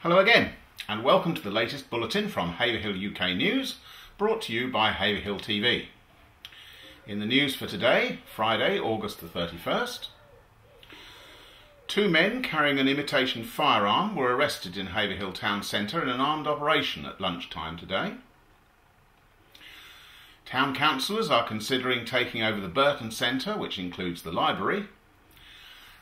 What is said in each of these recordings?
Hello again, and welcome to the latest bulletin from Haverhill UK News, brought to you by Haverhill TV. In the news for today, Friday, August the 31st, two men carrying an imitation firearm were arrested in Haverhill town centre in an armed operation at lunchtime today. Town councillors are considering taking over the Burton centre, which includes the library.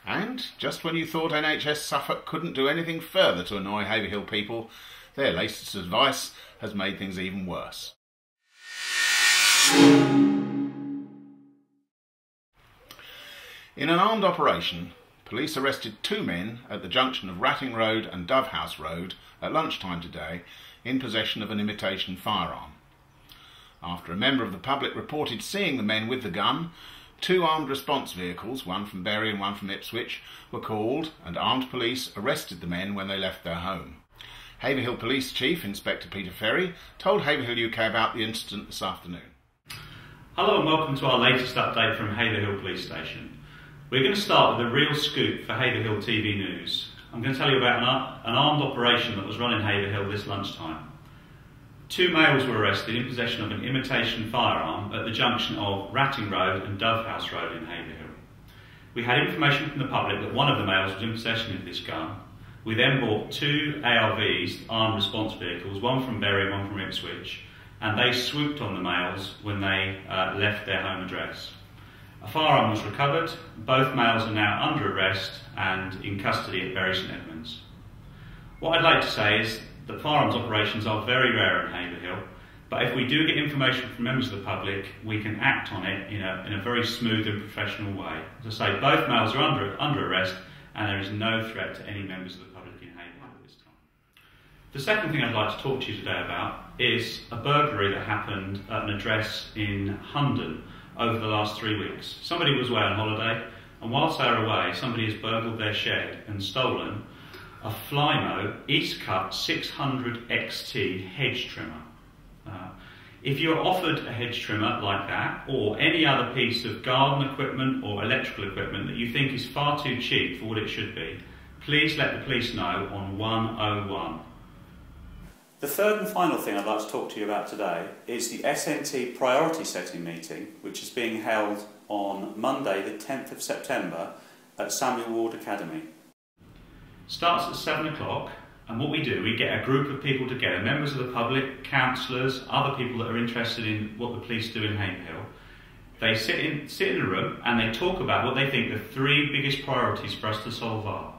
And just when you thought NHS Suffolk couldn't do anything further to annoy Haverhill people, their latest advice has made things even worse. In an armed operation, police arrested two men at the junction of Ratting Road and Dovehouse Road at lunchtime today in possession of an imitation firearm. After a member of the public reported seeing the men with the gun, two armed response vehicles, one from Bury and one from Ipswich, were called and armed police arrested the men when they left their home. Haverhill Police Chief Inspector Peter Ferry told Haverhill UK about the incident this afternoon. Hello and welcome to our latest update from Haverhill Police Station. We're going to start with a real scoop for Haverhill TV News. I'm going to tell you about an armed operation that was run in Haverhill this lunchtime. Two males were arrested in possession of an imitation firearm at the junction of Ratting Road and Dovehouse Road in Haverhill. We had information from the public that one of the males was in possession of this gun. We then bought two ARVs, armed response vehicles, one from Bury and one from Ipswich, and they swooped on the males when they left their home address. A firearm was recovered. Both males are now under arrest and in custody at Bury St Edmunds. What I'd like to say is that firearms operations are very rare in Haverhill, but if we do get information from members of the public, we can act on it in a very smooth and professional way. As I say, both males are under arrest and there is no threat to any members of the public in Haverhill at this time. The second thing I'd like to talk to you today about is a burglary that happened at an address in Hundon over the last 3 weeks. Somebody was away on holiday, and whilst they were away, somebody has burgled their shed and stolen a Flymo East Cut 600 XT hedge trimmer. If you're offered a hedge trimmer like that, or any other piece of garden equipment or electrical equipment that you think is far too cheap for what it should be, please let the police know on 101. The third and final thing I'd like to talk to you about today is the SNT priority setting meeting, which is being held on Monday the 10th of September at Samuel Ward Academy. Starts at 7 o'clock, and what we do, we get a group of people together, members of the public, councillors, other people that are interested in what the police do in Haverhill. They sit in a room and they talk about what they think the three biggest priorities for us to solve are.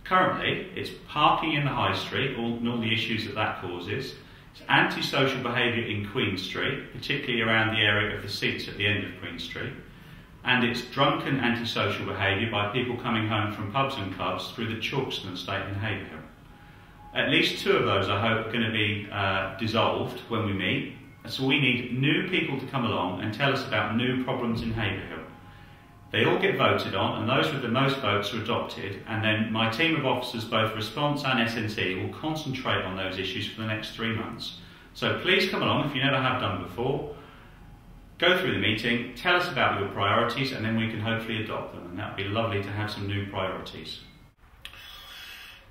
Currently, it's parking in the High Street and all the issues that causes. It's antisocial behaviour in Queen Street, particularly around the area of the seats at the end of Queen Street. And it's drunken antisocial behaviour by people coming home from pubs and clubs through the Chalkston estate in Haverhill. At least two of those, I hope, are going to be dissolved when we meet. So we need new people to come along and tell us about new problems in Haverhill. They all get voted on, and those with the most votes are adopted, and then my team of officers, both Response and SNT, will concentrate on those issues for the next 3 months. So please come along if you never have done before. Go through the meeting, tell us about your priorities, and then we can hopefully adopt them, and that would be lovely to have some new priorities.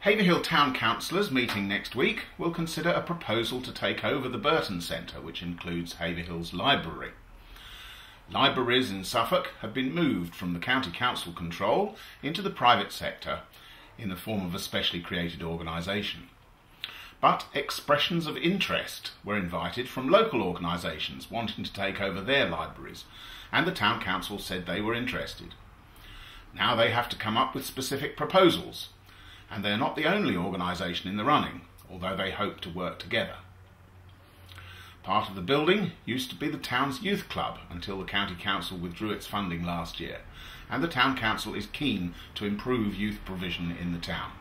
Haverhill Town Councillors meeting next week will consider a proposal to take over the Burton Centre, which includes Haverhill's library. Libraries in Suffolk have been moved from the County Council control into the private sector in the form of a specially created organisation. But expressions of interest were invited from local organisations wanting to take over their libraries, and the Town Council said they were interested. Now they have to come up with specific proposals, and they're not the only organisation in the running, although they hope to work together. Part of the building used to be the town's youth club until the County Council withdrew its funding last year, and the Town Council is keen to improve youth provision in the town.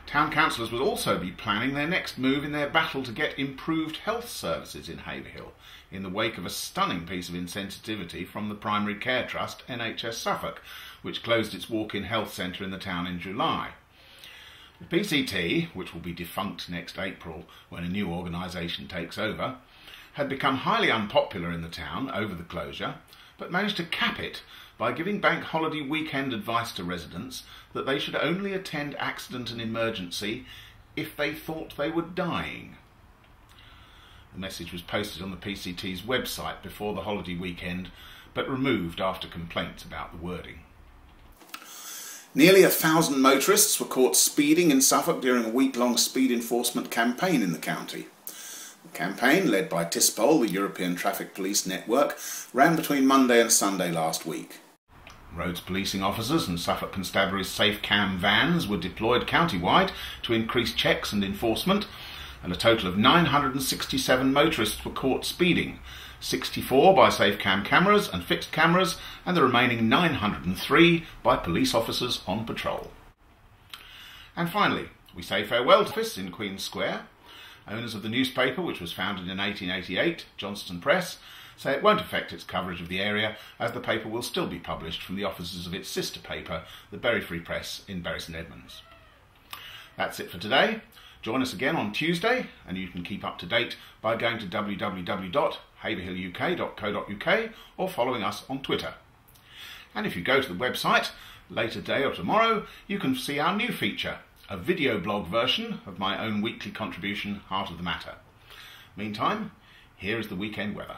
Town councillors will also be planning their next move in their battle to get improved health services in Haverhill, in the wake of a stunning piece of insensitivity from the primary care trust NHS Suffolk, which closed its walk-in health centre in the town in July. The PCT, which will be defunct next April when a new organisation takes over, had become highly unpopular in the town over the closure, but managed to cap it by giving bank holiday weekend advice to residents that they should only attend accident and emergency if they thought they were dying. The message was posted on the PCT's website before the holiday weekend, but removed after complaints about the wording. Nearly 1,000 motorists were caught speeding in Suffolk during a week-long speed enforcement campaign in the county. The campaign, led by TISPOL, the European Traffic Police Network, ran between Monday and Sunday last week. Roads policing officers and Suffolk Constabulary's Safe Cam vans were deployed county-wide to increase checks and enforcement, and a total of 967 motorists were caught speeding, 64 by Safe Cam cameras and fixed cameras, and the remaining 903 by police officers on patrol. And finally, we say farewell to office in Queen's Square. Owners of the newspaper, which was founded in 1888, Johnston Press, say it won't affect its coverage of the area, as the paper will still be published from the offices of its sister paper, the Bury Free Press in Bury St Edmunds. That's it for today. Join us again on Tuesday, and you can keep up to date by going to www.haverhilluk.co.uk or following us on Twitter. And if you go to the website later today or tomorrow, you can see our new feature, a video blog version of my own weekly contribution, Heart of the Matter. Meantime, here is the weekend weather.